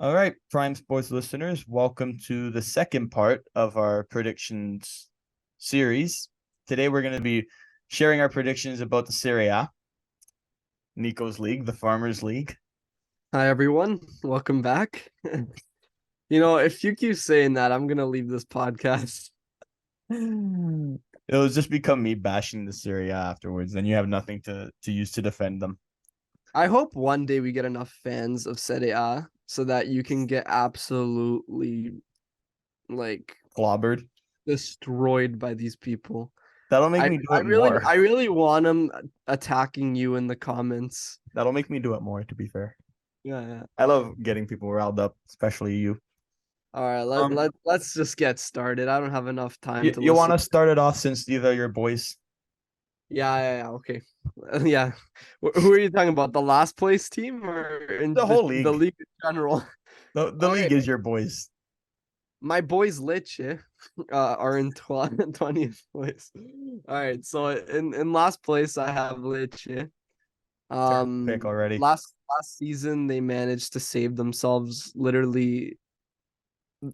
All right, Prime Sports listeners, welcome to the second part of our predictions series. Today we're going to be sharing our predictions about the Serie A, Nico's league, the Farmers League. Hi, everyone. Welcome back. If you keep saying that, I'm going to leave this podcast. It'll just become me bashing the Serie A afterwards. Then you have nothing to use to defend them. I hope one day we get enough fans of Serie A so that you can get absolutely Clobbered. destroyed by these people. That'll make I, me do I it really more. I really want them attacking you in the comments. That'll make me do it more, to be fair. Yeah. I love getting people riled up, especially you. All right, let's just get started. I don't have enough time to You want listen. to start it off since these are your boys? Yeah, okay. Yeah. Who are you talking about? The last place team or in The the, whole the league. league in general? The All league right. is your boys. My boys Liche are in 20th place. All right, so in last place I have Liche. Terrible pick already. Last season they managed to save themselves literally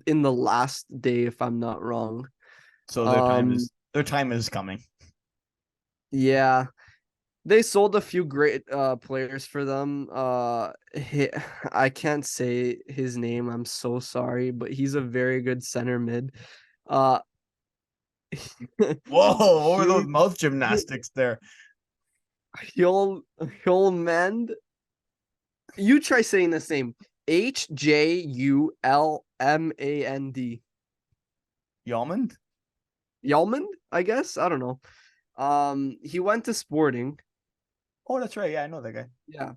in the last day, if I'm not wrong. So Um, their time is coming. yeah, they sold a few great players for them. I can't say his name. I'm so sorry, but he's a very good center mid. Uh, Whoa, what were those Hugh mouth gymnastics there? Hjulmand. You try saying the same. Hjulmand. Yalmond? Hjulmand, I guess. I don't know. He went to Sporting. Oh, that's right. Yeah, I know that guy. Yeah,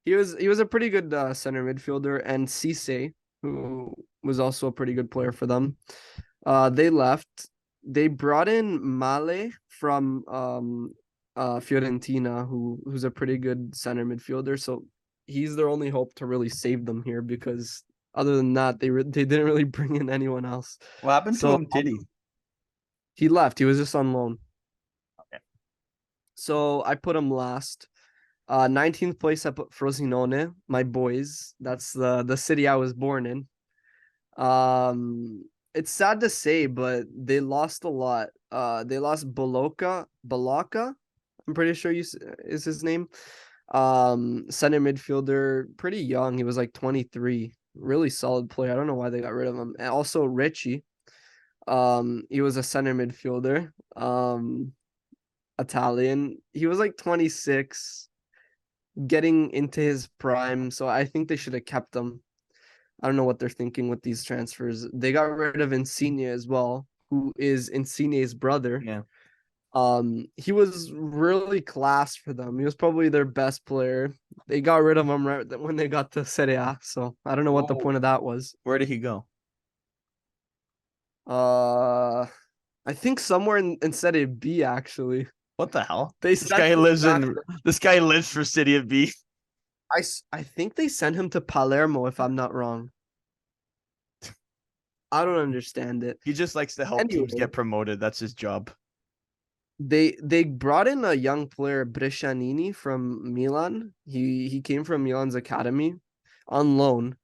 he was a pretty good center midfielder, and Cisse, who was also a pretty good player for them. They left. They brought in Male from Fiorentina, who's a pretty good center midfielder. So he's their only hope to really save them here because other than that, they didn't really bring in anyone else. What happened to So him, Titty? he left. He was just on loan. Okay. So I put him last. 19th place I put Frosinone, my boys. That's the city I was born in. It's sad to say, but they lost a lot. They lost Balaka. I'm pretty sure is his name. Center midfielder, pretty young. He was like 23. Really solid player. I don't know why they got rid of him. And also Richie. He was a center midfielder. Italian. He was like 26, getting into his prime. So I think they should have kept him. I don't know what they're thinking with these transfers. They got rid of Insigne as well, who is Insigne's brother. Yeah. He was really class for them. He was probably their best player. They got rid of him right when they got to Serie A. So I don't know what the Whoa. point of that was. Where did he go? Uh, I think somewhere in Serie B actually. What the hell? They sent him back. This guy lives for City of B. I think they sent him to Palermo if I'm not wrong. I don't understand it. He just likes to help teams Anyway, get promoted. That's his job. they brought in a young player, Brescianini from Milan. He came from Milan's academy on loan.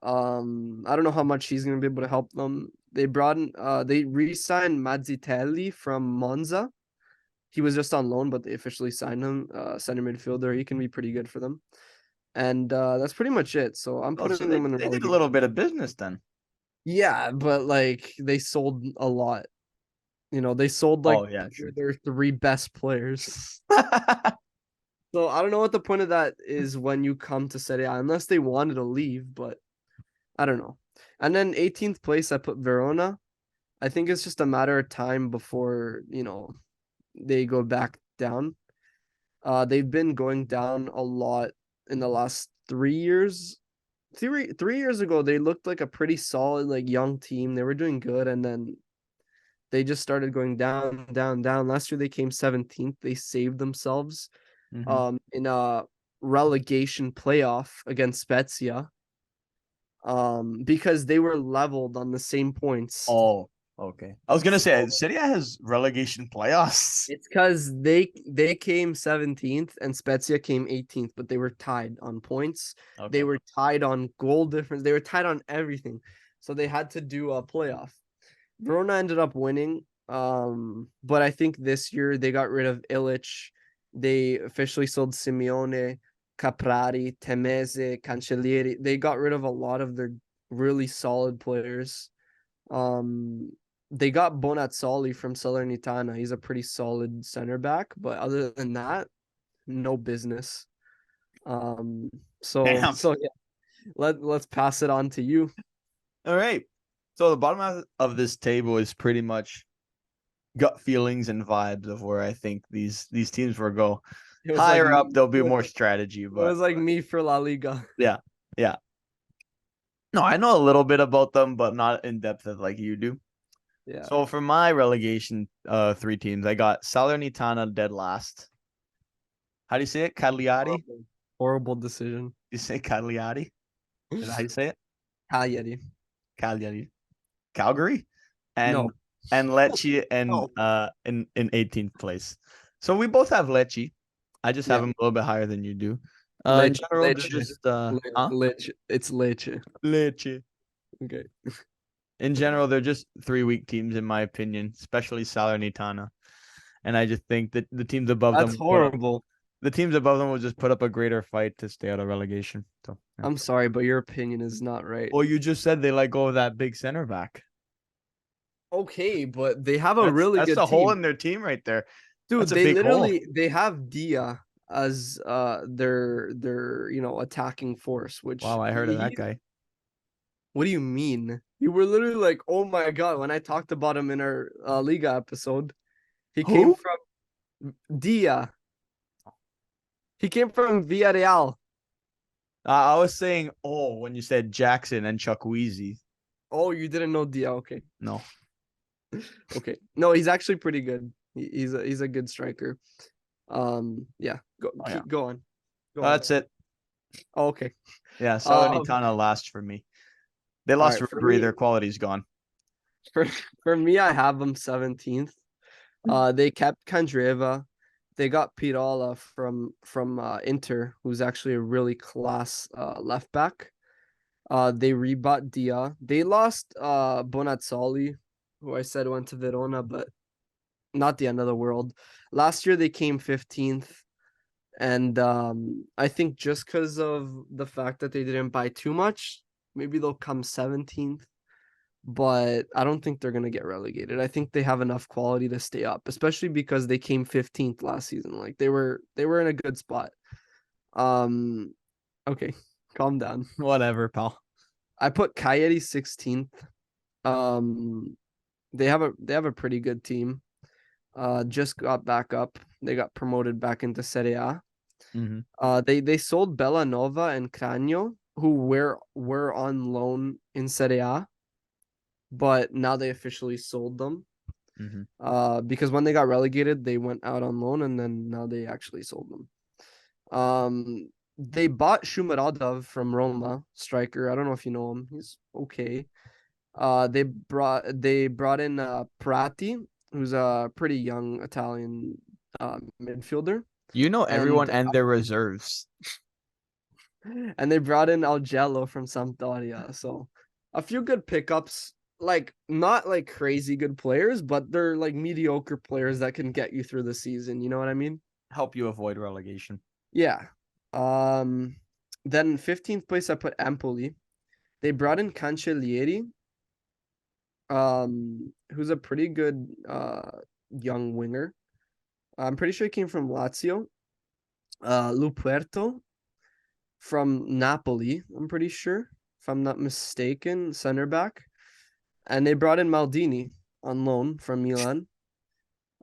I don't know how much he's gonna be able to help them. They re-signed Mazzitelli from Monza. He was just on loan, but they officially signed him. Center midfielder. He can be pretty good for them. And that's pretty much it. So I'm Oh, so putting them in the they did a relegation. little bit of business then. Yeah, but like they sold a lot. They sold like Oh yeah, sure. their three best players. So I don't know what the point of that is when you come to Serie A, unless they wanted to leave, but I don't know. And then 18th place, I put Verona. I think it's just a matter of time before, they go back down. They've been going down a lot in the last 3 years. Three years ago, they looked like a pretty solid, like young team. They were doing good, and then they just started going down, down, down. Last year they came 17th. They saved themselves in a relegation playoff against Spezia because they were leveled on the same points. Oh, Okay. I was gonna say Serie has relegation playoffs. It's because they came 17th and Spezia came 18th, but they were tied on points. Okay. They were tied on goal difference. They were tied on everything. So they had to do a playoff. Verona ended up winning. But I think this year they got rid of Illich. They officially sold Simeone, Caprari, Temese, Cancellieri. They got rid of a lot of their really solid players. They got Bonazzoli from Salernitana. He's a pretty solid center back, but other than that, no business. So Damn. yeah, let's pass it on to you. All right. So the bottom of this table is pretty much gut feelings and vibes of where I think these teams will go. Higher up, there'll be more strategy. It But was like me for La Liga. yeah. No, I know a little bit about them, but not in depth as like you do. Yeah. So for my relegation, 3 teams, I got Salernitana dead last. How do you say it? Cagliari? Horrible decision. You say Cagliari? Is that how you say it? Cagliari. Cagliari. Calgary? And No. and Lecce and No. in 18th place. So we both have Lecce. I just have Yeah. them a little bit higher than you do. In Lecce. general, they're Lecce. just Lecce. It's Lecce. Lecce. Okay. In general, they're just 3 weak teams in my opinion, especially Salernitana. And I just think that the teams above That's them horrible. the teams above them will just put up a greater fight to stay out of relegation. So yeah. I'm sorry, but your opinion is not right. Well, you just said they let go of that big center back. Okay, but they have a really That's good a hole team. in their team right there. Dude, That's a they big hole. literally they have Dia as their attacking force, which Wow, I heard of that guy. What do you mean? You were literally like, oh my god, when I talked about him in our Liga episode. He came Who? from Dia. He came from Villarreal. I was saying, oh, when you said Jackson and Chukwueze. Oh, you didn't know Dia? Okay, No. okay. No, he's actually pretty good. He's a good striker. Yeah. Go on. That's it. Oh, okay. Yeah, Salernitana last for me. They lost right, Ribery. Their quality's gone. For me, I have them 17th. They kept Kandreva. They got Pirola from Inter, who's actually a really class left back. They rebought Dia. They lost Bonazzoli, who I said went to Verona, but not the end of the world. Last year they came 15th. And I think just because of the fact that they didn't buy too much, maybe they'll come 17th. But I don't think they're gonna get relegated. I think they have enough quality to stay up, especially because they came 15th last season. Like they were in a good spot. Okay, calm down. Whatever, pal. I put Cagliari 16th. They have a pretty good team. Just got back up. They got promoted back into Serie A. They sold Bellanova and Cranio, who were on loan in Serie A, but now they officially sold them. Because when they got relegated, they went out on loan, and then now they actually sold them. They bought Shumaradov from Roma, striker. I don't know if you know him. He's okay. They brought in Prati, who's a pretty young Italian midfielder. You know everyone and their reserves. And they brought in Algello from Sampdoria. So a few good pickups, like not like crazy good players, but they're like mediocre players that can get you through the season. You know what I mean? Help you avoid relegation. Yeah. Then 15th place I put Empoli. They brought in Cancellieri, who's a pretty good young winger. I'm pretty sure he came from Lazio. Luperto from Napoli, I'm pretty sure, if I'm not mistaken, center back. And they brought in Maldini on loan from Milan.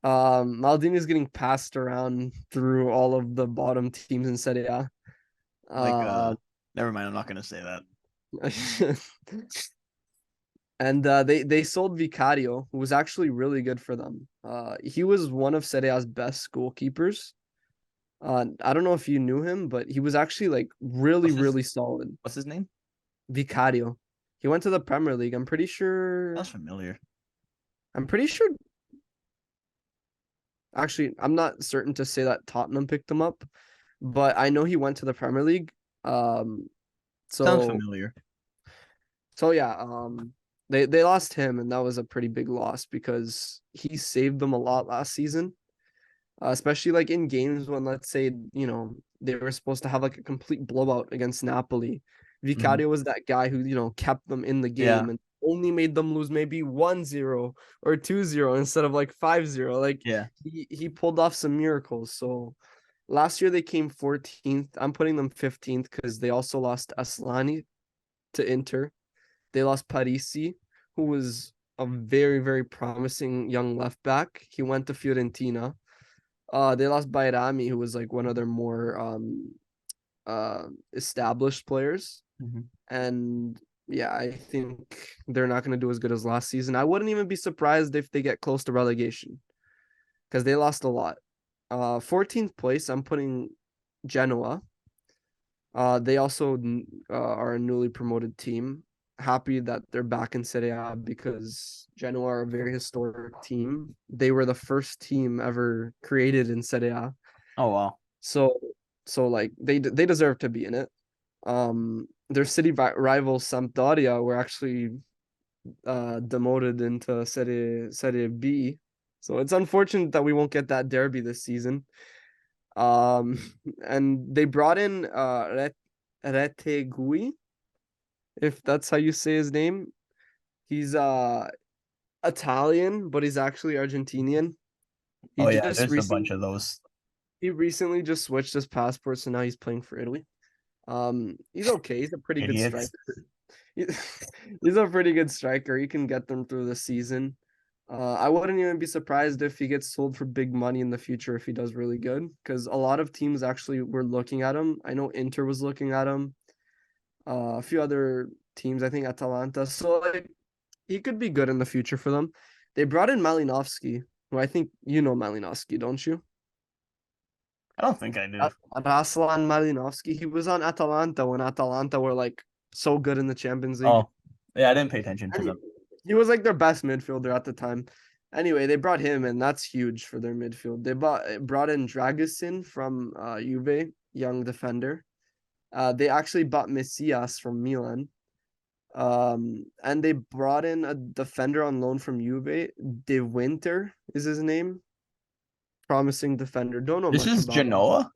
Maldini's getting passed around through all of the bottom teams in Serie A. Never mind, I'm not gonna say that. And they sold Vicario, who was actually really good for them. He was one of Serie A's best goalkeepers. I don't know if you knew him, but he was actually like really solid. What's his name? Vicario. He went to the Premier League. I'm pretty sure. That's familiar. I'm pretty sure. Actually, I'm not certain to say that Tottenham picked him up, but I know he went to the Premier League. Um, Sounds so familiar. so yeah, they lost him, and that was a pretty big loss because he saved them a lot last season, especially like in games when, let's say, they were supposed to have like a complete blowout against Napoli. Mhm. Vicario was that guy who kept them in the Yeah, game and only made them lose maybe 1-0 or 2-0 instead of like 5-0. Like yeah. he pulled off some miracles. So last year they came 14th. I'm putting them 15th because they also lost Aslani to Inter. They lost Parisi, who was a very, very promising young left back. He went to Fiorentina. They lost Bayrami, who was like one of their more established players. Mhm. And yeah, I think they're not going to do as good as last season. I wouldn't even be surprised if they get close to relegation because they lost a lot. 14th place, I'm putting Genoa. They also are a newly promoted team. Happy that they're back in Serie A because Genoa are a very historic team. They were the first team ever created in Serie A. Oh wow. So like they deserve to be in it. Their city rival Sampdoria were actually demoted into Serie B. So it's unfortunate that we won't get that derby this season. Um, and they brought in Retegui, if that's how you say his name. He's Italian, but he's actually Argentinian. He Oh yeah, just there's a recently bunch of those. he recently just switched his passport, so now he's playing for Italy. He's okay. He's a pretty good Idiots. striker. He- He's a pretty good striker. He can get them through the season. I wouldn't even be surprised if he gets sold for big money in the future if he does really good, because a lot of teams actually were looking at him. I know Inter was looking at him. A few other teams, I think Atalanta. So like he could be good in the future for them. They brought in Malinovsky, who I think you know Malinovsky, don't you? I don't think I do. Raslan Malinovsky. He was on Atalanta when Atalanta were like so good in the Champions League. Oh, yeah, I didn't pay attention to And them. he was like their best midfielder at the time. Anyway, they brought him, and that's huge for their midfield. They brought in Dragusin from Juve, young defender. They actually bought Messias from Milan. And they brought in a defender on loan from Juve. De Winter is his name. Promising defender. Don't know This much is about him. Genoa.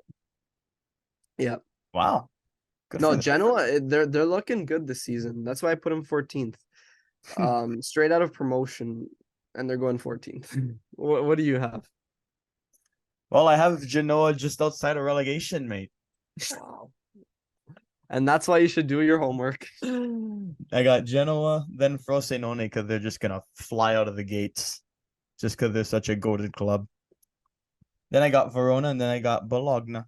Yeah. Wow, good for No, them. Genoa, they're looking good this season. That's why I put them 14th. Straight out of promotion, and they're going 14th. What do you have? Well, I have Genoa just outside of relegation, mate. Wow. And that's why you should do your homework. I got Genoa, then Frosinone because they're just gonna fly out of the gates, just because they're such a goated club. Then I got Verona, and then I got Bologna.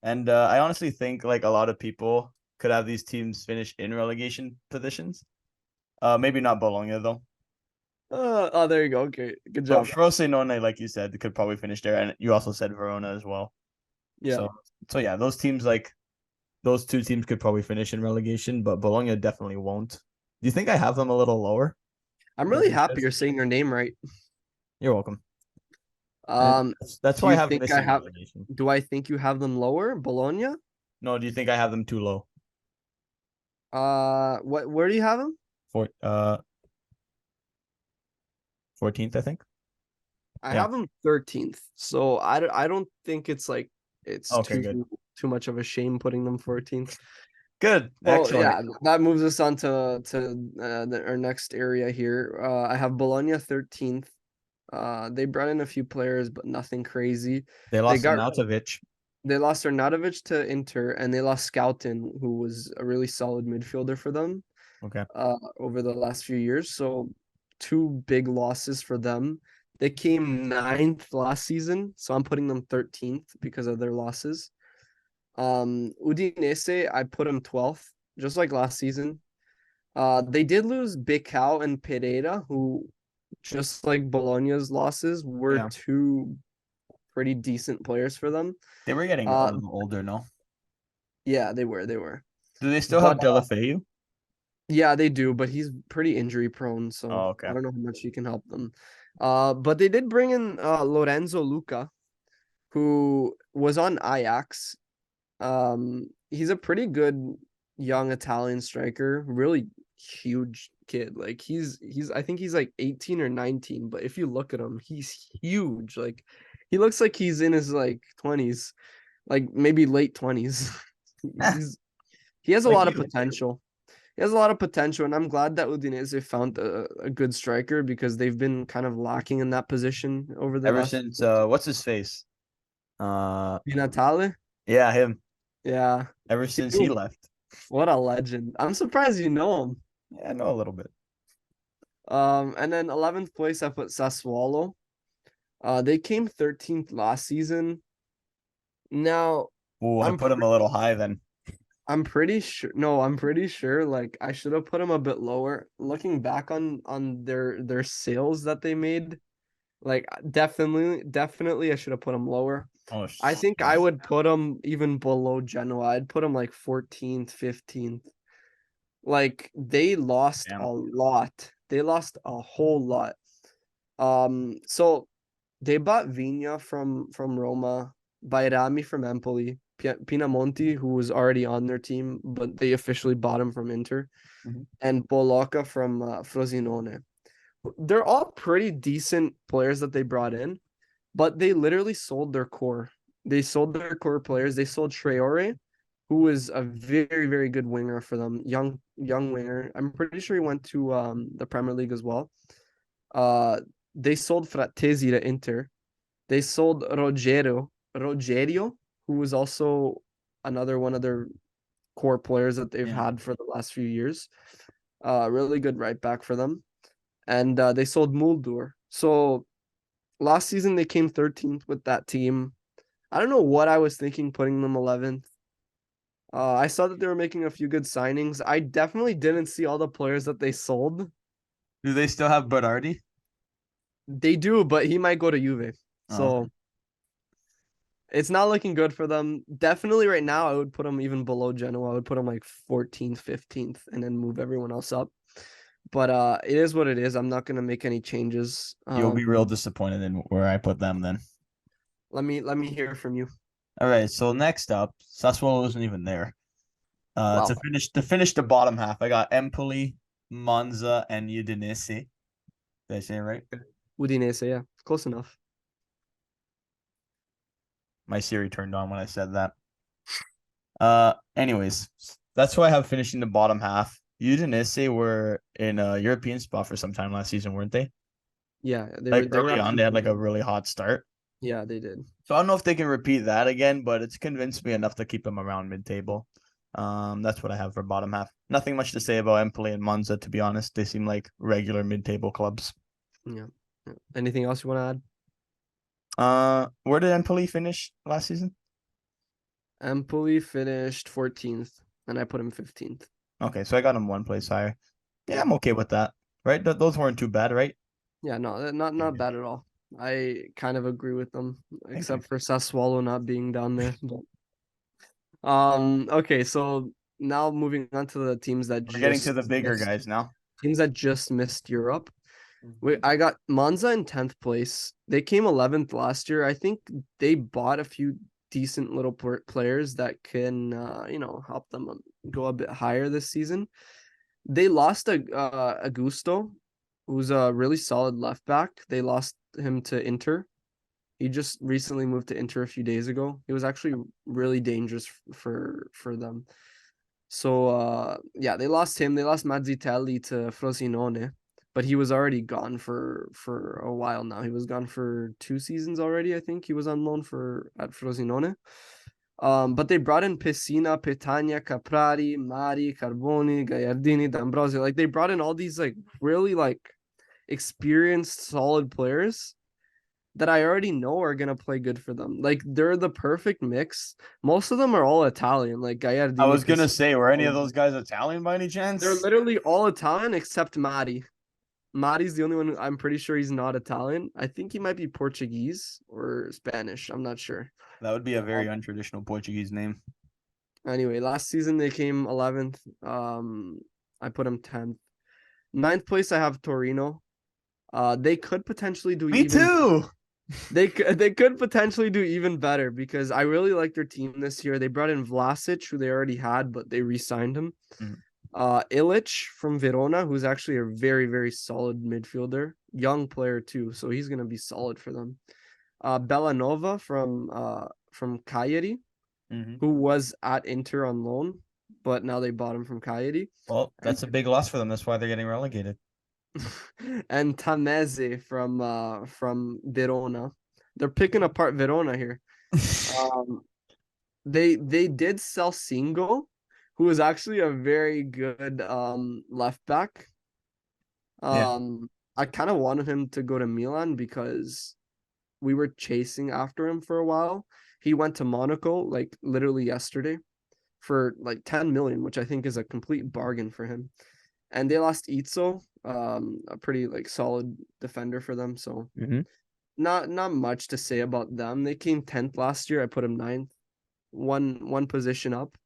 And I honestly think like a lot of people could have these teams finish in relegation positions. Maybe not Bologna though. Oh, there you go. Okay, good But job. Frosinone, like you said, could probably finish there, and you also said Verona as well. Yeah, So, so yeah, those teams like those two teams could probably finish in relegation, but Bologna definitely won't. Do you think I have them a little lower I'm than really you happy said? you're saying their name right. You're welcome. And Um, that's do why I you have think I missing have? relegation. Do I think you have them lower? Bologna? No, do you think I have them too low? What? Where do you have them? For 14th, I think. I Yeah. have them 13th. So I don't think it's like it's Okay, good. too much of a shame putting them 14th. Good. So Excellent. yeah, that moves us on to our next area here. I have Bologna 13th. They brought in a few players, but nothing crazy. They They lost got Arnautovic. they lost Arnautovic to Inter, and they lost Scouten, who was a really solid midfielder for them Okay. over the last few years. So two big losses for them. They came ninth last season, so I'm putting them 13th because of their losses. Udinese, I put them 12th, just like last season. They did lose Bicao and Pereira, who, just like Bologna's losses, were Yeah. two pretty decent players for them. They were getting a Uh, little older, no? yeah, they were. Do they still have But Delafeu? Yeah, they do, but he's pretty injury prone, so Oh, I okay. don't know how much he can help them. But they did bring in Lorenzo Luca, who was on Ajax. He's a pretty good young Italian striker, really huge kid. Like he's I think he's like 18 or 19, but if you look at him, he's huge. Like he looks like he's in his like 20s, like maybe late 20s. He's he has a Like lot of you. potential. He has a lot of potential, and I'm glad that Udinese found a good striker because they've been kind of lacking in that position over the Ever last since what's his face? Uh Di Natale. yeah, him. Yeah. Ever since he Dude, left. what a legend. I'm surprised you know him. Yeah, I know a little bit. And then 11th place, I put Sassuolo. They came 13th last season. Now, Oh, I I'm put him a little high then. I'm pretty sure. No, I'm pretty sure. Like I should have put them a bit lower. Looking back on their sales that they made, like definitely, I should have put them lower. Oh, I think I would put them even below Genoa. I'd put them like 14th, 15th. Like they lost a damn. lot. They lost a whole lot. So they bought Vigna from Roma, Bairami from Empoli, Pinamonti, who was already on their team, but they officially bought him from Inter, Mhm. and Bolocca from Frosinone. They're all pretty decent players that they brought in, but they literally sold their core. They sold their core players. They sold Traore, who was a very, very good winger for them, young winger. I'm pretty sure he went to the Premier League as well. Uh, they sold Frattesi to Inter. They sold Rogerio, who was also another one of their core players that they've Yeah. had for the last few years. Really good right back for them. And they sold Muldur. So last season they came 13th with that team. I don't know what I was thinking putting them 11th. I saw that they were making a few good signings. I definitely didn't see all the players that they sold. Do they still have Berardi? They do, but he might go to Juve. Oh, okay. So it's not looking good for them. Definitely right now, I would put them even below Genoa. I would put them like 14th, 15th, and then move everyone else up. But it is what it is. I'm not gonna make any changes. You'll be real disappointed in where I put them then. Let me hear from you. All right, so next up, Sassuolo wasn't even there. Wow. To finish the bottom half, I got Empoli, Monza, and Udinese. Did I say it right? Udinese, yeah. Close enough. My Siri turned on when I said that. Anyways, that's why I have finishing the bottom half. Udinese were in a European spot for some time last season, weren't they? Yeah, Like they were early on, actually they had like pretty a good. really hot start. Yeah, they did. So I don't know if they can repeat that again, but it's convinced me enough to keep them around mid-table. That's what I have for bottom half. Nothing much to say about Empoli and Monza, to be honest. They seem like regular mid-table clubs. Yeah. Yeah. Anything else you want to add? Where did Empoli finish last season? Empoli finished 14th, and I put him 15th. Okay, so I got him one place higher. Yeah, Yeah. I'm okay with that. Right? Those weren't too bad, right? Yeah, no, not Okay. bad at all. I kind of agree with them, Thank you. except for Sassuolo not being down there. But okay, so now moving on to the We're getting to the bigger missed guys now. teams that just missed Europe. I got Monza in 10th place. They came 11th last year. I think they bought a few decent little players that can help them go a bit higher this season. They lost Augusto, who's a really solid left back. They lost him to Inter. He just recently moved to Inter a few days ago. He was actually really dangerous for them. So yeah, they lost him. They lost Mazzitelli to Frosinone, but he was already gone for a while now. He was gone for 2 seasons already, I think. He was on loan for at Frosinone. But they brought in Pessina, Petagna, Caprari, Mari, Carboni, Gagliardini, D'Ambrosio. Like they brought in all these like really like experienced, solid players that I already know are gonna play good for them. Like they're the perfect mix. Most of them are all Italian, like I Gagliardini, was gonna Pessina. say, were any of those guys Italian by any They're chance? literally all Italian except Mari. Mari's the only one. I'm pretty sure he's not Italian. I think he might be Portuguese or Spanish. I'm not sure. That would be a very Um, untraditional Portuguese name. Anyway, last season they came 11th. I put him 10th. Ninth place, I have Torino. They could potentially do Me too. They could potentially do even better because I really like their team this year. They brought in Vlasic, who they already had, but they re-signed him. Mhm. Ilic from Verona, who's actually a very, very solid midfielder, young player too, so he's gonna be solid for them. Bellanova from Cagliari, Mhm. who was at Inter on loan, but now they bought him from Cagliari. Well, And that's a big loss for them. That's why they're getting relegated. and Tameze from Verona. They're picking apart Verona here. Um, they did sell Singo, who is actually a very good left back. Yeah. I kind of wanted him to go to Milan because we were chasing after him for a while. He went to Monaco like literally yesterday for like 10 million, which I think is a complete bargain for him. And they lost Itzo, a pretty like solid defender for them. So Mhm. not much to say about them. They came 10th last year. I put them 9th, one position up.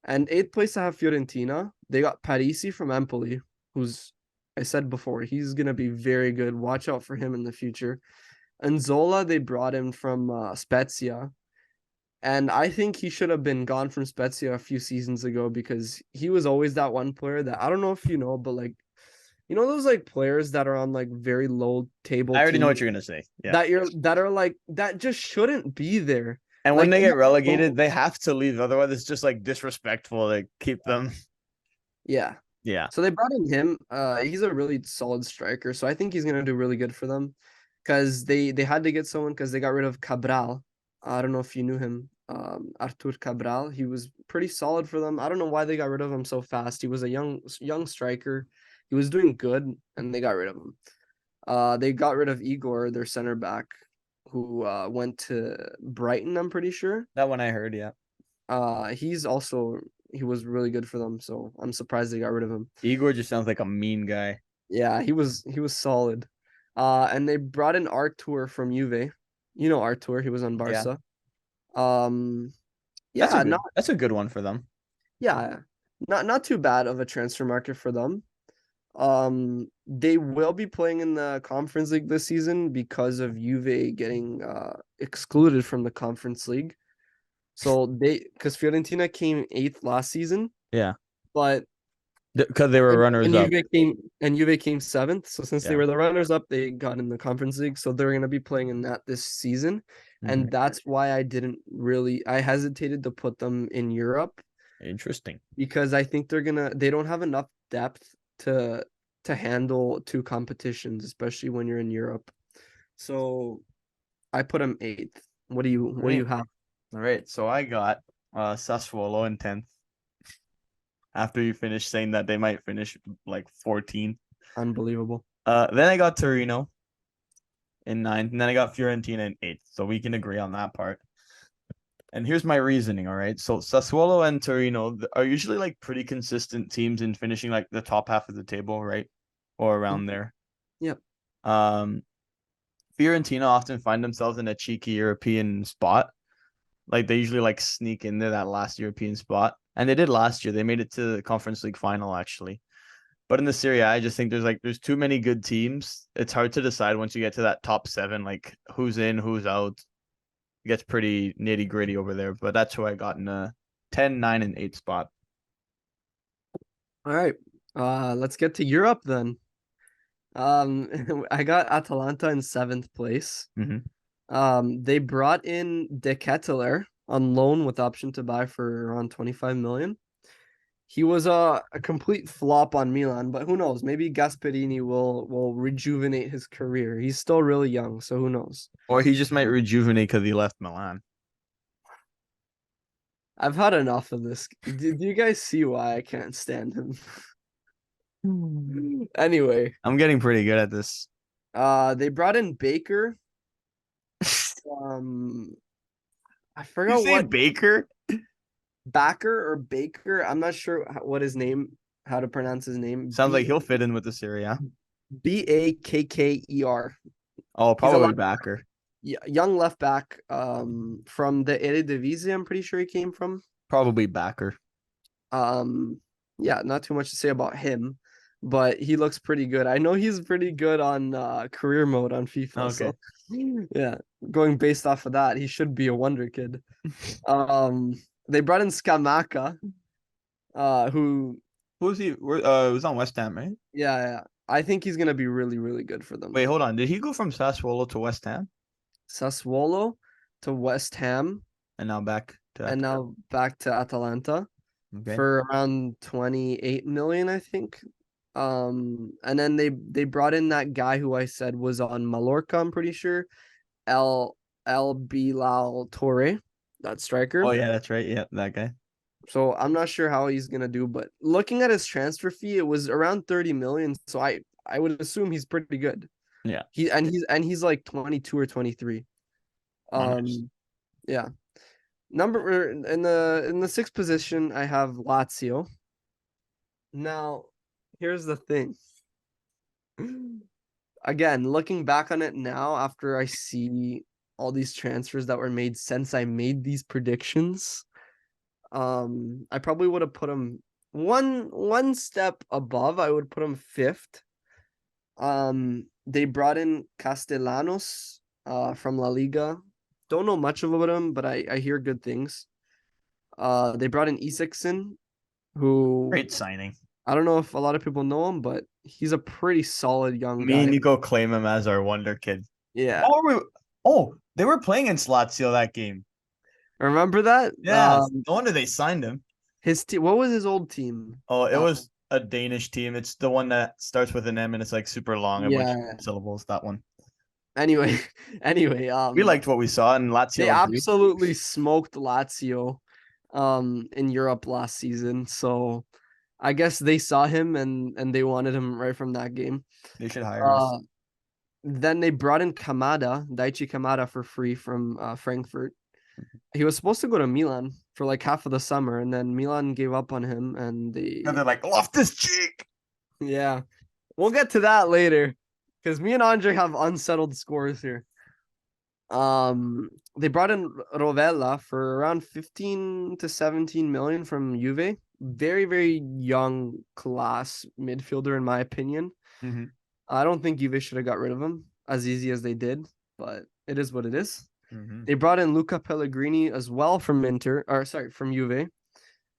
And 8th place I have Fiorentina. They got Parisi from Empoli, who's I said before, he's gonna be very good. Watch out for him in the future. And Zola, they brought him from Spezia. And I think he should have been gone from Spezia a few seasons ago because he was always that one player that I don't know if you know, but like you know those like players that are on like very low table I already know teams what you're gonna say. Yeah. that are like that just shouldn't be there. And when Like they get relegated, they have to leave. Otherwise, it's just like disrespectful to keep them. yeah. Yeah. So they brought in him. He's a really solid striker, so I think he's gonna do really good for them. Because they had to get someone because they got rid of Cabral. I don't know if you knew him, Artur Cabral. He was pretty solid for them. I don't know why they got rid of him so fast. He was a young striker. He was doing good, and they got rid of him. They got rid of Igor, their center back, who went to Brighton. I'm pretty sure. That one I heard. Yeah. He was really good for them, so I'm surprised they got rid of him. Igor just sounds like a mean guy. Yeah, he was solid. And they brought in Artur from Juve. You know Artur, he was on Yeah. Barca. Yeah, That's a good one for them. yeah, not too bad of a transfer market for them. They will be playing in the Conference League this season because of Juve getting excluded from the Conference League. So because Fiorentina came 8th last season, Yeah. but Because they were runners up. Juve came 7th. So since they Yeah. were the runners up, they got in the Conference League. So they're gonna be playing in that this season. And that's why I hesitated to put them in Europe Interesting. because I think they don't have enough depth to handle two competitions, especially when you're in Europe. So I put them 8th. What do you have? All right. So I got Sassuolo in 10th. After you finish saying that they might finish like 14th. Unbelievable. Then I got Torino in 9th, and then I got Fiorentina in 8th. So we can agree on that part. And here's my reasoning, all right? So Sassuolo and Torino are usually like pretty consistent teams in finishing like the top half of the table, right? Or around there. Yep. Fiorentina often find themselves in a cheeky European spot. Like they usually like sneak into that last European spot. And they did last year. They made it to the Conference League final, actually. But in the Serie A, I just think there's too many good teams. It's hard to decide once you get to that top 7, like who's in, who's out. It gets pretty nitty gritty over there. But that's who I got in a 10, 9, and 8 spot. All right. Let's get to Europe then. I got Atalanta in 7th place. They brought in De Ketelaere on loan with option to buy for around 25 million. He was a complete flop on Milan, but who knows? Maybe Gasperini will rejuvenate his career. He's still really young, so who knows? Or he just might rejuvenate because he left Milan. I've had enough of this. Do you guys see why I can't stand him? Anyway, I'm getting pretty good at this. they brought in Baker. I forgot what Baker? Backer or Baker. I'm not sure how to pronounce his name. Sounds like he'll fit in with the Serie A. Bakker. Oh, probably Backer. Young left back from the Eredivisie, I'm pretty sure he came from. Probably Backer. yeah, not too much to say about him, but he looks pretty good. I know he's pretty good on career mode on FIFA. Okay. So yeah, going based off of that, he should be a wonder kid. Um, they brought in Skamaka, who Who's he? It was on West Ham, right? yeah, I think he's gonna be really, really good for them. Wait, hold on. Did he go from Sassuolo to West Ham Sassuolo to West Ham and now back to and Atalanta? now back to Atalanta Okay. for around 28 million, I think. And then they brought in that guy who I said was on Mallorca, I'm pretty sure. El Bilal Torre, that striker. Oh yeah, that's right. Yeah, that guy. So I'm not sure how he's gonna do, but looking at his transfer fee, it was around 30 million. So I would assume he's pretty good. Yeah. He's like 22 or 23. Oh, nice. Yeah. Number in the sixth position, I have Lazio. Now, here's the thing. Again, looking back on it now, after I see all these transfers that were made since I made these predictions, I probably would have put him one step above. I would put him fifth. They brought in Castellanos, from La Liga. Don't know much about him, but I hear good things. They brought in Isakson, who Great signing. I don't know if a lot of people know him, but he's a pretty solid young Me and guy. Nico claim him as our wonder kid. Yeah. What were we? Oh, they were playing in Lazio that game. Remember that? Yeah, no wonder they signed him. His team. What was his old team? Oh, it was a Danish team. It's the one that starts with an M and it's like super long, a bunch Yeah. of syllables. That one. Anyway, We liked what we saw, and Lazio they agreed. absolutely smoked Lazio, in Europe last season. So I guess they saw him and they wanted him right from that game. They should hire us. Then they brought in Kamada, Daichi Kamada, for free from Frankfurt. He was supposed to go to Milan for like half of the summer, and then Milan gave up on him, and And they're like, Loftus Cheek. yeah, we'll get to that later because me and Andre have unsettled scores here. They brought in Rovella for around 15 to 17 million from Juve. Very, very young class midfielder, in my opinion. Mm-hmm. I don't think Juve should have got rid of him as easy as they did, but it is what it is. Mm-hmm. They brought in Luca Pellegrini as well from from Juve.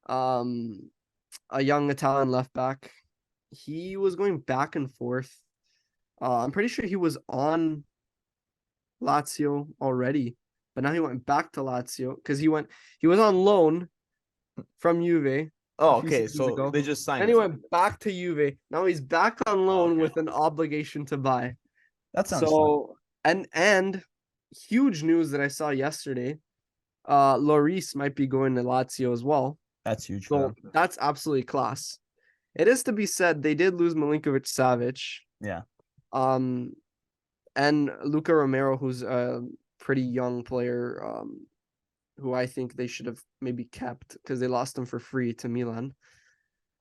A young Italian left back. He was going back and forth. I'm pretty sure he was on Lazio already, but now he went back to Lazio because he was on loan from Juve. Oh, okay. So they just signed and he him. went back to Juve. Now he's back on loan with an obligation to buy. That sounds fun. And huge news that I saw yesterday. Lloris might be going to Lazio as well. That's huge. So that's absolutely class. It is to be said they did lose Milinkovic Savic. Yeah. And Luca Romero, who's a pretty young player, who I think they should have maybe kept because they lost him for free to Milan.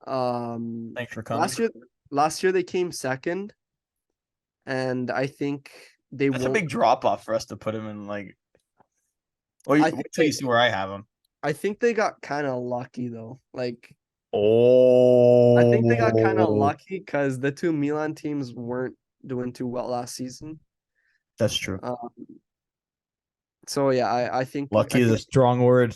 Thanks for coming. Last year they came second, and I think That's a big drop off for us to put him in. Like, well, wait till you see where I have him. I think they got kind of lucky though. Like, I think they got kind of lucky because the two Milan teams weren't doing too well last season. That's true. So yeah, I think lucky is a strong word.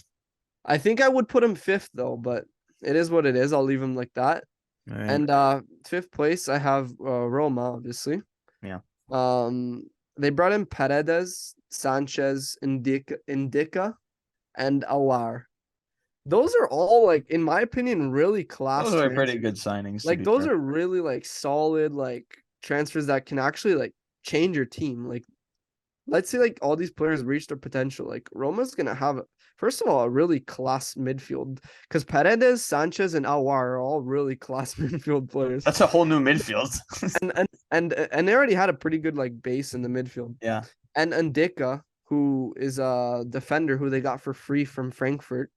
I think I would put him fifth though, but it is what it is. I'll leave him like that. Right. And fifth place, I have Roma, obviously. Yeah. They brought in Paredes, Sanchez, Indica, and Awar. Those are all, like, in my opinion, really class. Those are pretty good signings. Like, those are really, like, solid, like, transfers that can actually, like, change your team. Like, let's say, like, all these players reach their potential. Like, Roma's going to have, first of all, a really class midfield. Because Paredes, Sanchez, and Awar are all really class midfield players. That's a whole new midfield. and they already had a pretty good, like, base in the midfield. Yeah. And Ndika, who is a defender who they got for free from Frankfurt,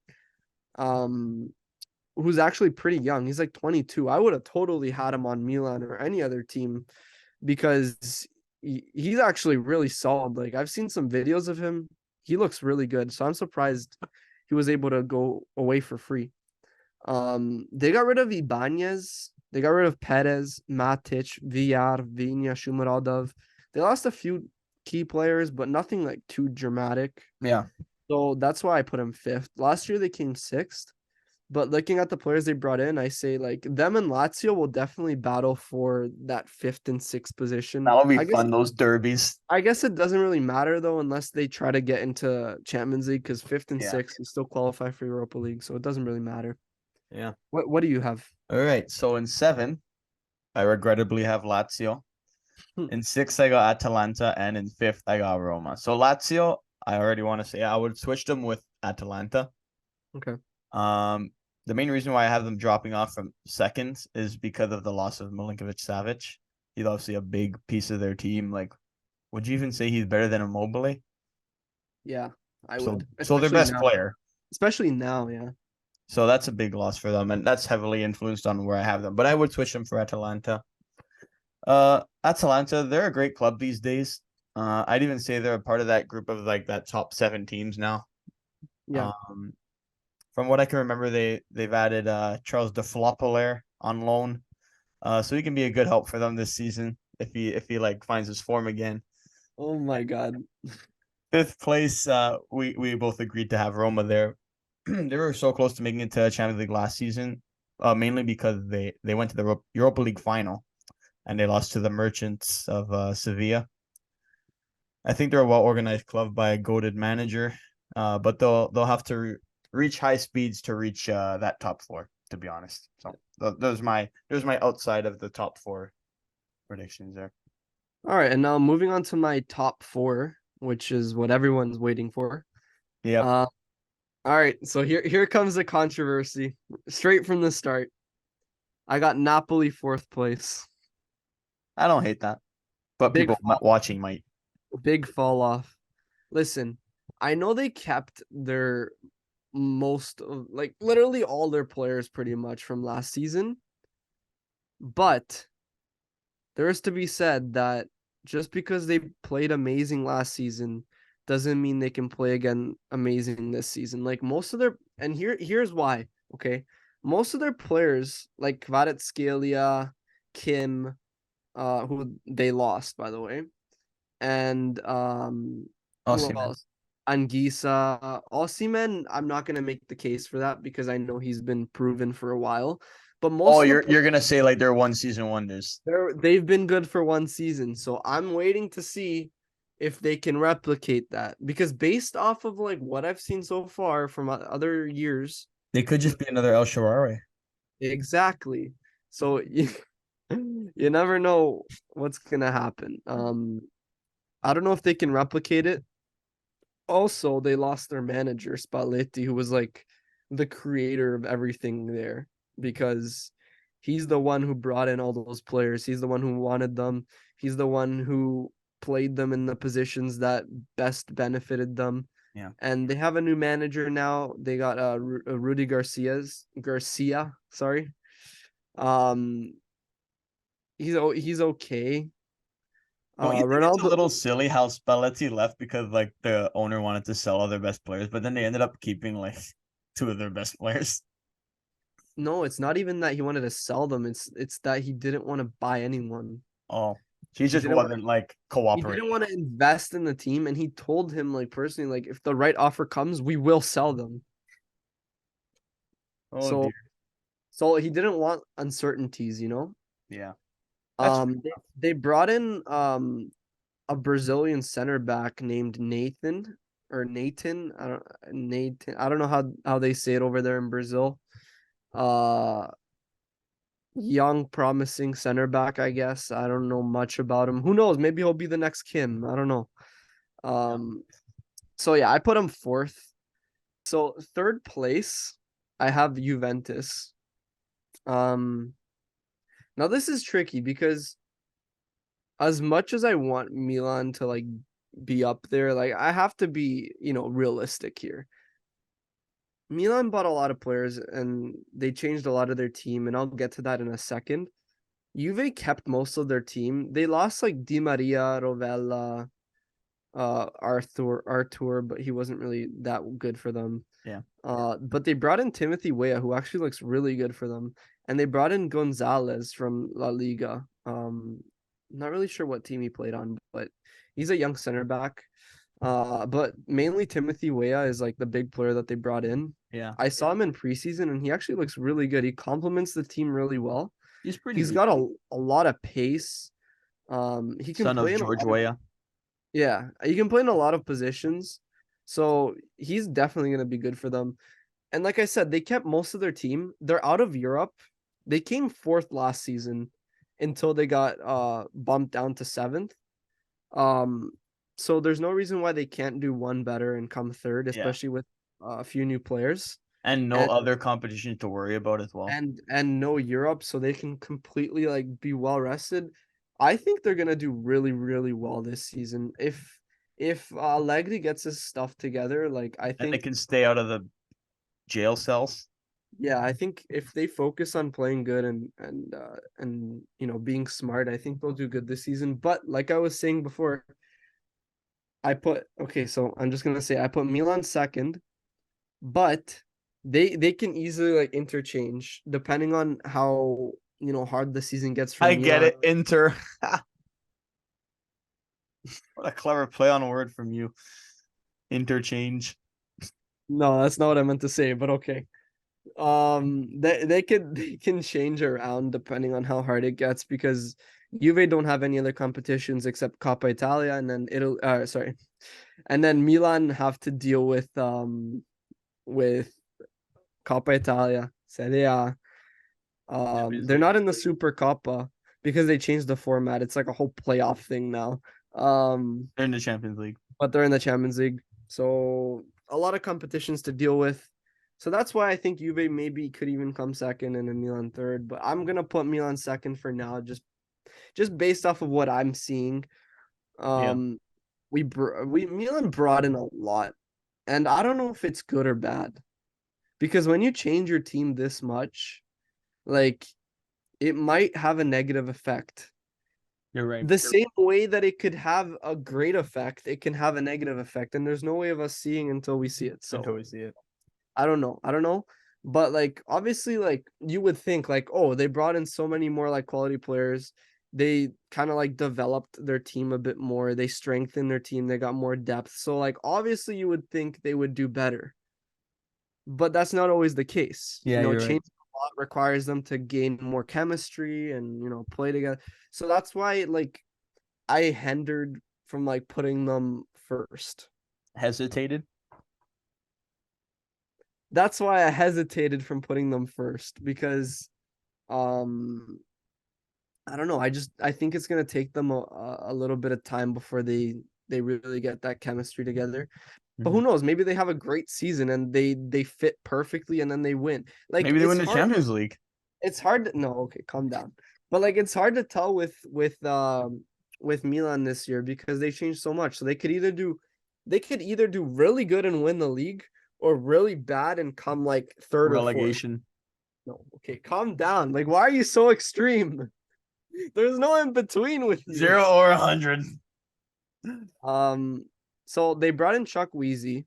who's actually pretty young. He's like 22. I would have totally had him on Milan or any other team because he's actually really solid. Like, I've seen some videos of him. He looks really good. So I'm surprised he was able to go away for free. They got rid of Ibanez. They got rid of Perez, Matic, Villar, Viña, Shomurodov. They lost a few key players, but nothing like too dramatic. Yeah. So that's why I put him fifth. Last year they came sixth. But looking at the players they brought in, I say like them and Lazio will definitely battle for that fifth and sixth position. That'll be fun, those derbies. I guess it doesn't really matter though, unless they try to get into Champions League, because fifth and Yeah. sixth you still qualify for Europa League, so it doesn't really matter. Yeah. What do you have? All right. So in 7, I regrettably have Lazio. In 6, I got Atalanta, and in 5th, I got Roma. So Lazio, I already want to say I would switch them with Atalanta. Okay. The main reason why I have them dropping off from second is because of the loss of Milinkovic-Savic. He's obviously a big piece of their team. Like, would you even say he's better than Immobile? Yeah, I So, would. so their Especially best now. player. Especially now, yeah. So that's a big loss for them, and that's heavily influenced on where I have them. But I would switch them for Atalanta. Atalanta, they're a great club these days. I'd even say they're a part of that group of like that top 7 teams now. Yeah. From what I can remember, they've added Charles de Floppelaire on loan. So he can be a good help for them this season if he like finds his form again. Oh my God. 5th place, we both agreed to have Roma there. They were so close to making it to Champions League last season, mainly because they went to the Europa League final and they lost to the Merchants of Sevilla. I think they're a well organized club by a goated manager, but they'll have to reach high speeds to reach that top 4. To be honest, so there's my outside of the top 4 predictions there. All right, and now moving on to my top 4, which is what everyone's waiting for. Yep. All right, so here comes the controversy straight from the start. I got Napoli 4th place. I don't hate that, but Big people watching might. Big fall off. Listen, I know they kept their most like literally all their players pretty much from last season, but there is to be said that just because they played amazing last season doesn't mean they can play again amazing this season. Like most of their and here's why, okay? Most of their players like Kvaratskhelia, Kim, who they lost by the way, and who Osimhen. else? Anguissa, Osimhen. I'm not gonna make the case for that because I know he's been proven for a while. But most Oh, of you're gonna say like they're one season wonders. they've been good for one season, so I'm waiting to see if they can replicate that. Because based off of like what I've seen so far from other years, They could just be another El Shaarawy. exactly. So you never know what's gonna happen. I don't know if they can replicate it. Also, they lost their manager, Spalletti, who was like the creator of everything there because he's the one who brought in all those players. He's the one who wanted them. He's the one who played them in the positions that best benefited them. Yeah. And they have a new manager now. They got Rudy Garcia, sorry. Um he's okay. Don't you think it's a Ronaldo. little silly how Spalletti left because like the owner wanted to sell all their best players, but then they ended up keeping like 2 of their best players? No, it's not even that he wanted to sell them. It's that he didn't want to buy anyone. Oh, he He just didn't want wasn't like he didn't cooperating. want to invest in the team, and he told him like personally, like if the right offer comes, we will sell them. Oh So dear. so he didn't want uncertainties, you know. Yeah. That's They brought in a Brazilian center back named Nathan or Nathan. I don't know how they say it over there in Brazil. Uh Young, promising center back, I guess. I don't know much about him. Who knows? Maybe he'll be the next Kim. I don't know. Um, so yeah, I put him 4th. So 3rd place, I have Juventus. Um, Now this is tricky because as much as I want Milan to like be up there, like I have to be, realistic here. Milan bought a lot of players and they changed a lot of their team, and I'll get to that in a second. Juve kept most of their team. They lost like Di Maria, Rovella, Arthur, but he wasn't really that good for them. Yeah. But they brought in Timothy Weah, who actually looks really good for them, and they brought in Gonzalez from La Liga. Not really sure what team he played on, but he's a young center back. But mainly Timothy Weah is like the big player that they brought in. Yeah. I saw him in preseason, and he actually looks really good. He complements the team really well. He's pretty He's good. got a lot of pace. He can Son of play in a George lot of, Weah. yeah, he can play in a lot of positions. So he's definitely gonna be good for them. And like I said, they kept most of their team. They're out of Europe. They came fourth last season until they got bumped down to seventh. Um, so there's no reason why they can't do one better and come third, Yeah. especially with a few new players And no and other competition to worry about as well. and no Europe, so they can completely like be well rested. I think they're gonna do really, really well this season. If Allegri gets his stuff together, like I And they think can stay out of the jail cells. yeah, I think if they focus on playing good and being smart, I think they'll do good this season. But like I was saying before, so I'm just gonna say I put Milan second, but they can easily like interchange depending on how hard the season gets for I get Milan. it. Inter. What a clever play on a word from you. Interchange. No, that's not what I meant to say, but okay. They can change around depending on how hard it gets because Juve don't have any other competitions except Coppa Italia and then Italy. Sorry, and then Milan have to deal with Coppa Italia, Serie A. Champions They're League. not in the Super Coppa because they changed the format. It's like a whole playoff thing now. They're in the Champions League. But they're in the Champions League, so a lot of competitions to deal with. So that's why I think Juve maybe could even come second and then Milan third. But I'm gonna put Milan second for now, just based off of what I'm seeing. Yeah. We Milan brought in a lot, and I don't know if it's good or bad, because when you change your team this much, like it might have a negative effect. You're right. The same way that it could have a great effect, it can have a negative effect, and there's no way of us seeing until we see it. So Until we see it. I don't know. I don't know. But like obviously, like you would think like, oh, they brought in so many more like quality players. They kind of like developed their team a bit more. They strengthened their team. They got more depth. So like obviously you would think they would do better. But that's not always the case. Yeah, you're right. Change a lot requires them to gain more chemistry and play together. So that's why like I hindered from like putting them first. Hesitated. That's why I hesitated from putting them first because um I don't know. I think it's gonna take them a little bit of time before they really get that chemistry together. But who knows? Maybe they have a great season and they fit perfectly and then they win. Like Maybe they it's win the hard. Champions League. It's hard to no. Okay, calm down. But like it's hard to tell with Milan this year because they changed so much. So they could either do really good and win the league or really bad and come like third Relegation. or fourth. No, okay, calm down. Like, why are you so extreme? There's no in between with you. 0 or 100. So they brought in Chuck Weezy.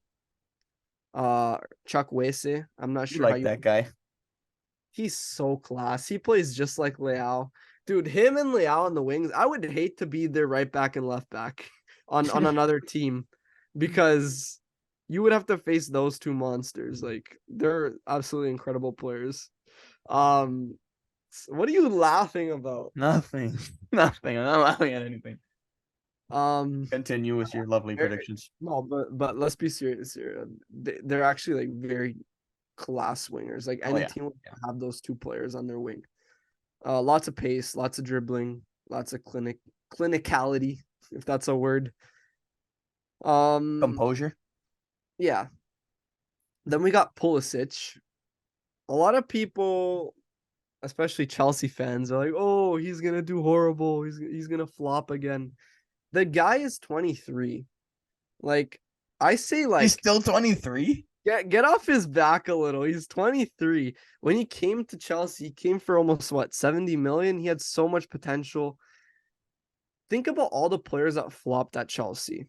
Chuck Wese. I'm not You sure how like that guy. He's so class. He plays just like Leao. Dude, him and Leao on the wings. I would hate to be their right back and left back on another team because you would have to face those two monsters. Like they're absolutely incredible players. What are you laughing about? Nothing. Nothing. I'm not laughing at anything. Um, Continue with your lovely predictions. no, but let's be serious here. They're actually like very class wingers. Like any team would have those two players on their wing. Lots of pace, lots of dribbling, lots of clinicality, if that's a word. Composure. Yeah. Then we got Pulisic. A lot of people, especially Chelsea fans, are like, "Oh, he's gonna do horrible. He's gonna flop again." The guy is 23. Like, I say, like he's still 23. Get off his back a little. He's 23. When he came to Chelsea, he came for almost 70 million. He had so much potential. Think about all the players that flopped at Chelsea.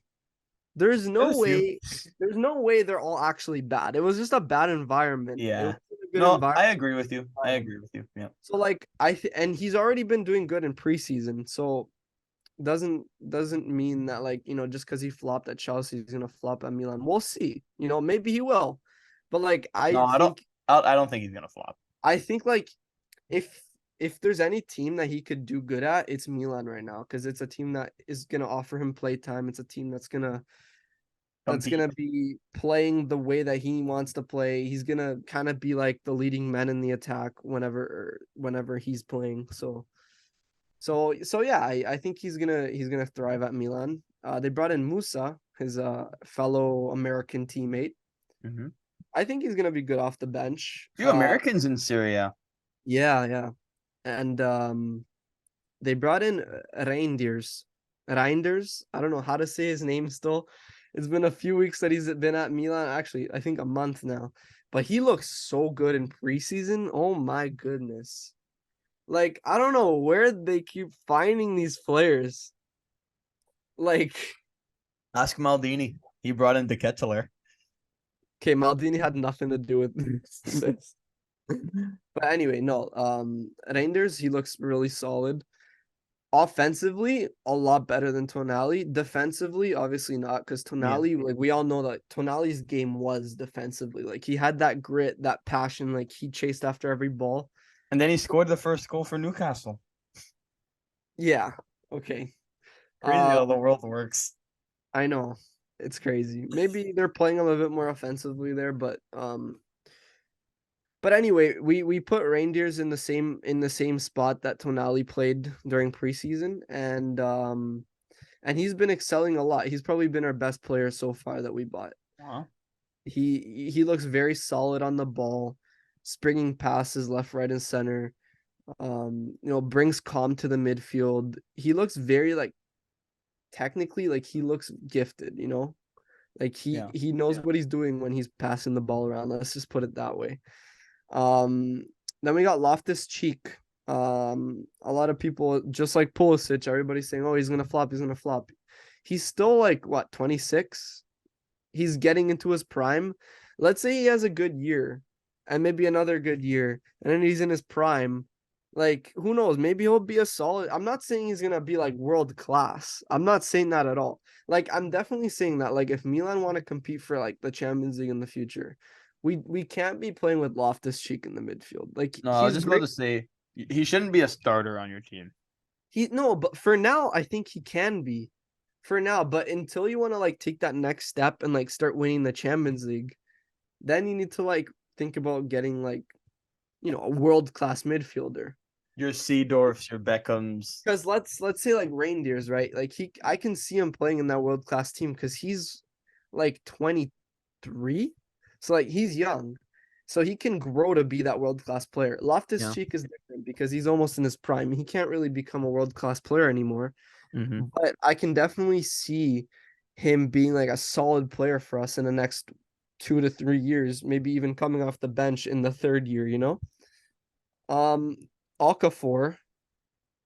There's no There's a few. way. There's no way they're all actually bad. It was just a bad environment. It Yeah. wasn't a good No, I environment. agree with you. I agree with you. Yeah. So like and he's already been doing good in preseason. So doesn't mean that like just because he flopped at Chelsea he's gonna flop at Milan. We'll see. Maybe he will, but like No, I don't think he's gonna flop. I think like if if there's any team that he could do good at, it's Milan right now because it's a team that is gonna offer him play time. It's a team that's Compete. gonna be playing the way that he wants to play. He's gonna kind of be like the leading man in the attack whenever he's playing. So yeah, I think he's gonna thrive at Milan. They brought in Musa, his fellow American teammate. Mm-hmm. I think he's gonna be good off the bench. Few Americans in SerieA. Yeah, and they brought in Reinders. Reinders. I don't know how to say his name still. It's been a few weeks that he's been at Milan. Actually, I think a month now. But he looks so good in preseason. Oh my goodness. Like, I don't know where they keep finding these players. Like, Ask Maldini. He brought in De Ketelaere. okay, Maldini had nothing to do with this. But anyway, no. Reinders, he looks really solid. Offensively, a lot better than Tonali. Defensively, obviously not, because Tonali, like we all know that Tonali's game was defensively. Like he had that grit, that passion, like he chased after every ball. And then he scored the first goal for Newcastle. Yeah. Okay. Crazy how the world works. I know. It's crazy. Maybe they're playing a little bit more offensively there, but anyway, we put Reindeers in the same spot that Tonali played during preseason, and he's been excelling a lot. He's probably been our best player so far that we bought. Wow. He looks very solid on the ball, springing passes left, right, and center. Brings calm to the midfield. He looks very like technically like he looks gifted. Like he knows what he's doing when he's passing the ball around. Let's just put it that way. Then we got Loftus-Cheek. A lot of people just like Pulisic, everybody's saying, "Oh, he's gonna flop. He's gonna flop." He's still like what 26. He's getting into his prime. Let's say he has a good year, and maybe another good year, and then he's in his prime. Like who knows? Maybe he'll be a solid. I'm not saying he's gonna be like world class. I'm not saying that at all. Like I'm definitely saying that like if Milan want to compete for like the Champions League in the future, we can't be playing with Loftus-Cheek in the midfield. Like No, I was just about to say he shouldn't be a starter on your team. but for now I think he can be. For now, but until you want to like take that next step and like start winning the Champions League, then you need to like think about getting like a world-class midfielder. Your Seedorfs, your Beckhams. Because let's say like Reindeers, right? Like I can see him playing in that world-class team because he's like 23. So like he's young. So he can grow to be that world-class player. Loftus-Cheek is different because he's almost in his prime. He can't really become a world-class player anymore. Mm-hmm. But I can definitely see him being like a solid player for us in the next 2 to 3 years, maybe even coming off the bench in the third year, Okafor.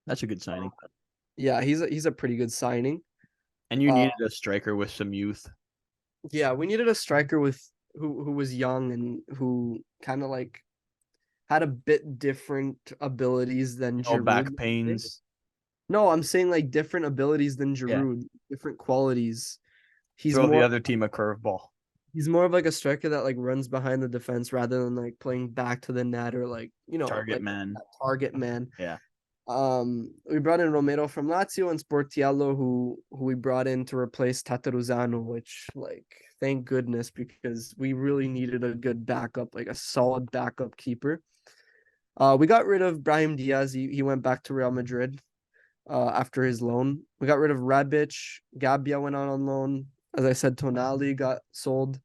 That's a good signing. Yeah, he's a pretty good signing. And you needed a striker with some youth. Yeah, we needed a striker with who was young and who kind of like had a bit different abilities than No Giroud. back pains. No, I'm saying like different abilities than Giroud, different qualities. Throw the other team a curveball. He's more of like a striker that like runs behind the defense rather than like playing back to the net or like target man. Target man. Yeah. We brought in Romero from Lazio and Sportiello, who we brought in to replace Tataruzano, which like thank goodness because we really needed a good backup, like a solid backup keeper. We got rid of Brahim Diaz. He went back to Real Madrid after his loan. We got rid of Rebic. Gabbia went on loan. As I said, Tonali got sold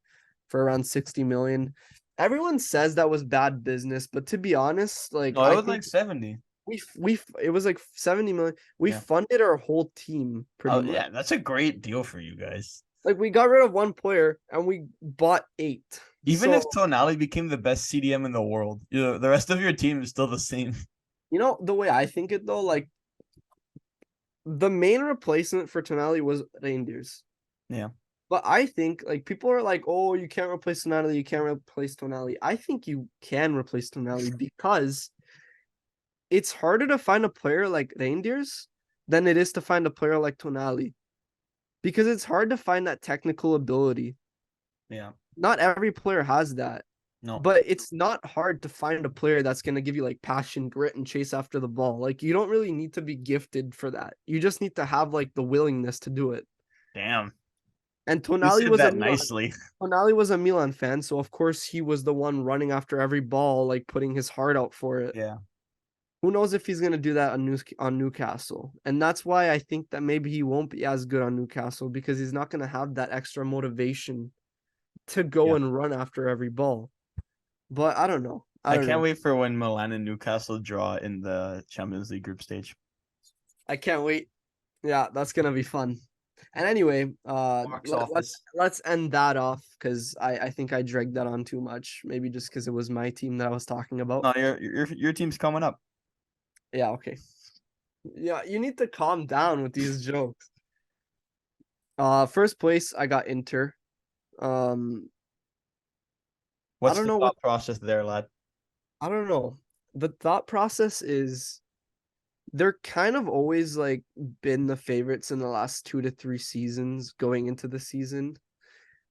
for around 60 million. Everyone says that was bad business, but to be honest, like no, it was like 70. It was like 70 million. We funded our whole team pretty much. Yeah, that's a great deal for you guys. Like we got rid of one player and we bought 8. Even if Tonali became the best CDM in the world, the rest of your team is still the same. The way I think it though, like the main replacement for Tonali was Reindeers. Yeah. But I think like people are like, oh, you can't replace Tonali, you can't replace Tonali. I think you can replace Tonali because it's harder to find a player like Reindeers than it is to find a player like Tonali. Because it's hard to find that technical ability. Yeah. Not every player has that. No. But it's not hard to find a player that's going to give you like passion, grit, and chase after the ball. Like you don't really need to be gifted for that. You just need to have like the willingness to do it. Damn. And You said that nicely. Tonali was a Milan fan, so of course he was the one running after every ball, like putting his heart out for it. Yeah. Who knows if he's gonna do that on Newcastle? And that's why I think that maybe he won't be as good on Newcastle because he's not gonna have that extra motivation to go Yeah. and run after every ball. But I don't know. I can't wait for when Milan and Newcastle draw in the Champions League group stage. I can't wait. Yeah, that's gonna be fun. And anyway, let's end that off because I think I dragged that on too much. Maybe just because it was my team that I was talking about. No, your team's coming up. Yeah, okay. Yeah, you need to calm down with these jokes. First place I got Inter. What's I don't the know thought process there, lad? I don't know. The thought process is they're kind of always like been the favorites in the last 2 to 3 seasons going into the season.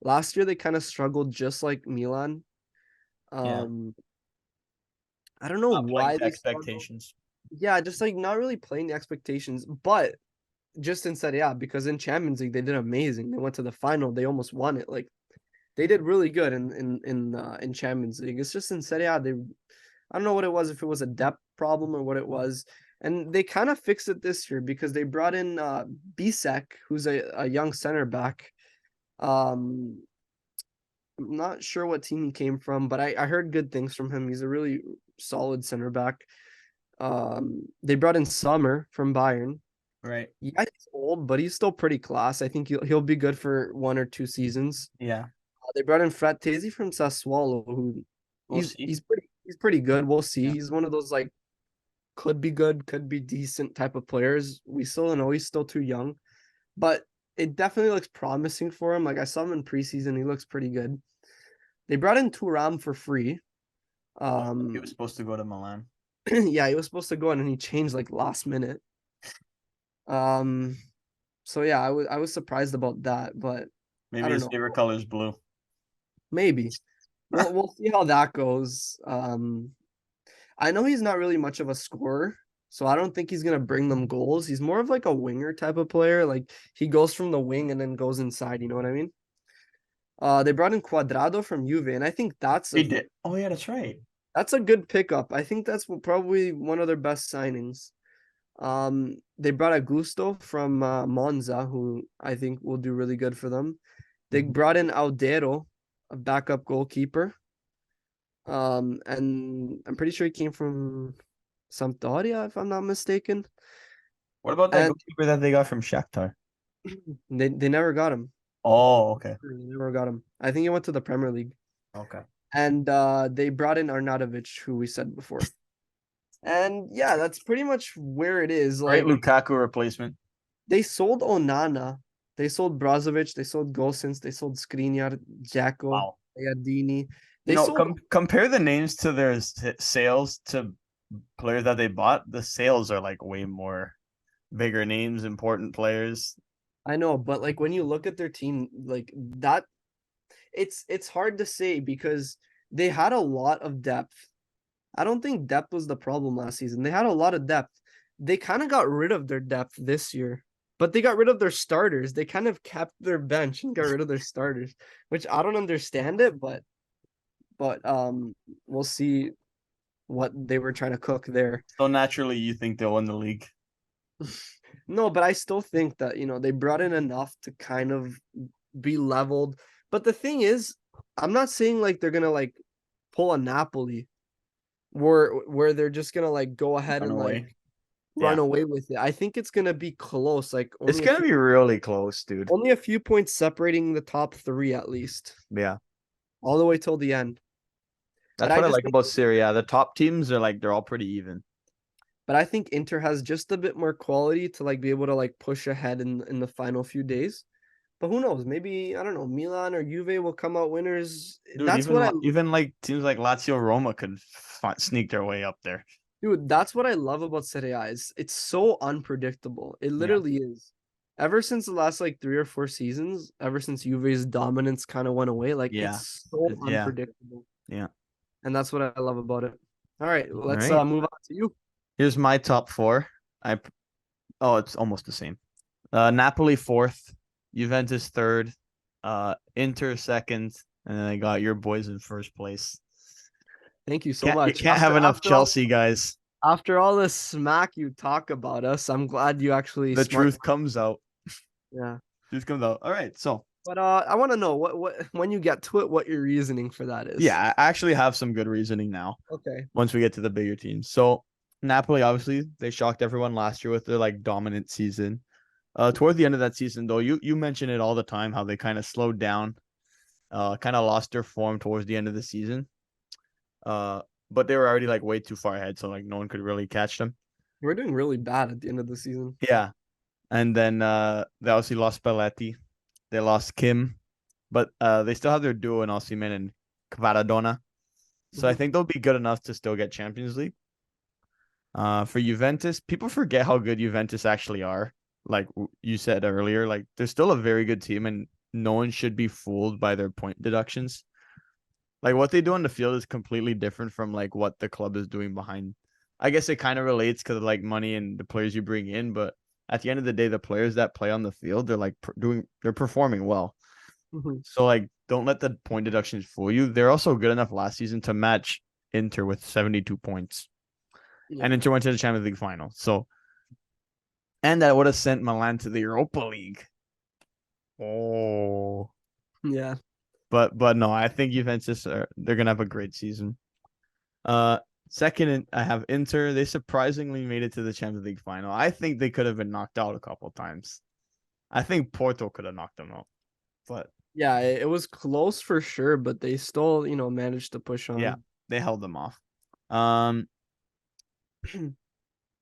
Last year they kind of struggled just like Milan. Yeah. I don't know Not playing why to they struggled. expectations. Yeah, just like not really playing the expectations, but just in Serie A because in Champions League they did amazing. They went to the final, they almost won it. Like they did really good in Champions League. It's just in Serie A I don't know what it was, if it was a depth problem or what it was. And they kind of fixed it this year because they brought in Bisek, who's a young center back. I'm not sure what team he came from, but I heard good things from him. He's a really solid center back. They brought in Summer from Bayern. Right. Yeah, he's old, but he's still pretty class. I think he'll be good for 1 or 2 seasons. Yeah. They brought in Frattesi from Sassuolo, who We'll see. he's pretty good. We'll see. Yeah. He's one of those like could be good, could be decent type of players. We still know he's still too young, but it definitely looks promising for him. Like I saw him in preseason, he looks pretty good. They brought in Thuram for free. He was supposed to go to Milan. Yeah, he was supposed to go in and he changed like last minute. So yeah, I was surprised about that, but Maybe his favorite color is blue. Maybe. We'll see how that goes. I know he's not really much of a scorer, so I don't think he's gonna bring them goals. He's more of like a winger type of player. Like he goes from the wing and then goes inside, you know what I mean? They brought in Cuadrado from Juve, and I think He did. Oh yeah, that's right. That's a good pickup. I think that's probably one of their best signings. They brought Augusto from Monza, who I think will do really good for them. They brought in Aldero, a backup goalkeeper. And I'm pretty sure he came from Sampdoria, if I'm not mistaken. What about that goalkeeper that they got from Shakhtar? They never got him. Oh, okay. They never got him. I think he went to the Premier League. Okay. And they brought in Arnautovic, who we said before. And yeah, that's pretty much where it is. Great Like Lukaku replacement. they sold Onana, they sold Brozovic, they sold Gosens, they sold Skriniar, Dzeko, Iadini. They compare the names to their sales to players that they bought. The sales are like way more bigger names, important players. I know, but like when you look at their team, like that, it's hard to say because they had a lot of depth. I don't think depth was the problem last season. They had a lot of depth. They kind of got rid of their depth this year, but they got rid of their starters. They kind of kept their bench and got rid of their starters, which I don't understand it, but we'll see what they were trying to cook there. So naturally, you think they'll win the league? No, but I still think that, they brought in enough to kind of be leveled. But the thing is, I'm not saying like they're gonna like pull a Napoli where they're just gonna like go ahead and like run away with it. I think it's gonna be close. Like it's gonna be really close, dude. Only a few points separating the top 3 at least. Yeah. All the way till the end. That's what I like about SerieA. The top teams are like they're all pretty even. But I think Inter has just a bit more quality to like be able to like push ahead in the final few days. But who knows? Maybe I don't know. Milan or Juve will come out winners. Dude, That's what I even like teams like Lazio, Roma could sneak their way up there. Dude, that's what I love about Serie A is it's so unpredictable. It Yeah. literally is. Ever since the last like 3 or 4 seasons, ever since Juve's dominance kind of went away, like Yeah. it's so Yeah. unpredictable. Yeah. And that's what I love about it. All right, All let's right. move on to you. Here's my top four. It's almost the same. Napoli fourth, Juventus third, Inter second, and then I got your boys in first place. Thank you so You much. can't have enough Chelsea guys. After all this smack you talk about us, I'm glad you actually The truth comes out. Yeah. Truth comes out. All right, so But I want to know what when you get to it, what your reasoning for that is. yeah, I actually have some good reasoning now. Okay. Once we get to the bigger teams. So Napoli, obviously, they shocked everyone last year with their like dominant season. Toward the end of that season, though, you mention it all the time how they kind of slowed down, kind of lost their form towards the end of the season. But they were already like way too far ahead, so like no one could really catch them. We're doing really bad at the end of the season. Yeah, and then they obviously lost Spalletti, they lost Kim, but they still have their duo in Osimhen and Kvaradona. So I think they'll be good enough to still get Champions League. For Juventus, people forget how good Juventus actually are. Like you said earlier, like they're still a very good team, and no one should be fooled by their point deductions. Like what they do on the field is completely different from like what the club is doing behind. I guess it kind of relates because of like money and the players you bring in, but at the end of the day, the players that play on the field, they're like they're performing well. So like, don't let the point deductions fool you. They're also good enough last season to match Inter with 72 points, and Inter went to the Champions League final. So, and that would have sent Milan to the Europa League. Oh, Yeah. but no, I think Juventus they're gonna have a great season. Second, I have Inter. They surprisingly made it to the Champions League final. I think they could have been knocked out a couple of times. I think Porto could have knocked them out, but yeah, it was close for sure, but they still, managed to push on. yeah, they held them off.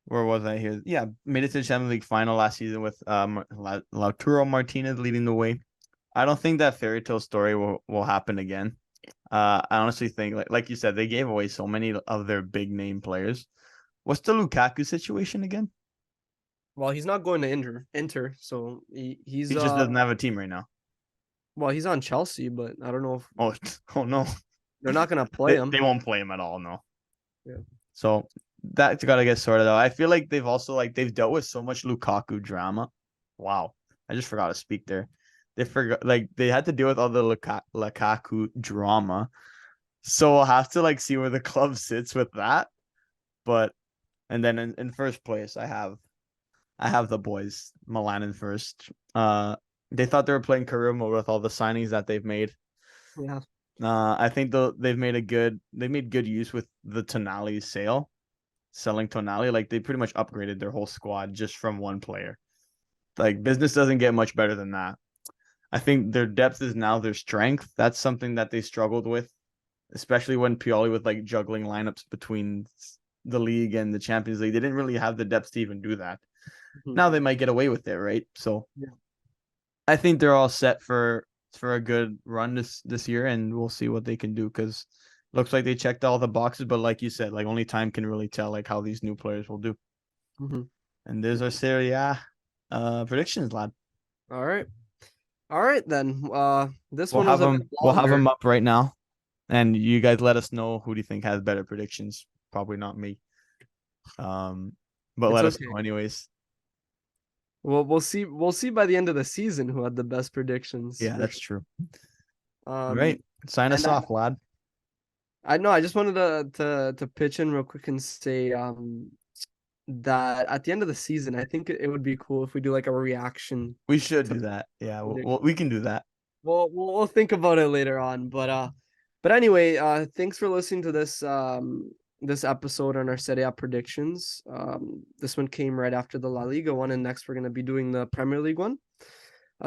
Where was I here? Yeah, made it to the Champions League final last season with Lautaro Martinez leading the way. I don't think that fairy tale story will happen again. I honestly think, like you said, they gave away so many of their big name players. What's the Lukaku situation again? Well, he's not going to Inter, so he's He just doesn't have a team right now. Well, he's on Chelsea, but I don't know if Oh no, they're not gonna play him. They won't play him at all. No. Yeah. So that's got to get sorted out. I feel like they've also they've dealt with so much Lukaku drama. Wow, I just forgot to speak there. They forgot they had to deal with all the Lukaku drama. So we'll have to see where the club sits with that. But and then in first place, I have the boys, Milan in first. They thought they were playing career mode with all the signings that they've made. Yeah. I think they made good use with the Tonali sale, selling Tonali. They pretty much upgraded their whole squad just from one player. Business doesn't get much better than that. I think their depth is now their strength. That's something that they struggled with, especially when Pioli with juggling lineups between the league and the Champions League. They didn't really have the depth to even do that. Now they might get away with it, right? So yeah. I think they're all set for a good run this year, and we'll see what they can do because looks like they checked all the boxes. But like you said, only time can really tell how these new players will do. And there's our SerieA predictions, lad. All right then. This we'll one have was them. We'll have them up right now, and you guys let us know who do you think has better predictions. Probably not me. But let us know anyways. Well, we'll see. We'll see by the end of the season who had the best predictions. Yeah, that's true. All right, sign us off, lad. I know. I just wanted to pitch in real quick and say that at the end of the season, I think it would be cool if we do a reaction. We should do that. Yeah, we can do that. We'll think about it later on. But anyway, thanks for listening to this episode on our SerieA predictions. This one came right after the La Liga one, and next we're gonna be doing the Premier League one.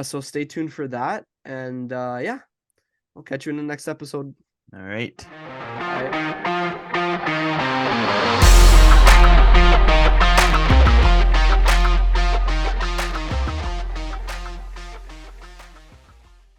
So stay tuned for that, and yeah, I'll catch you in the next episode. All right. All right.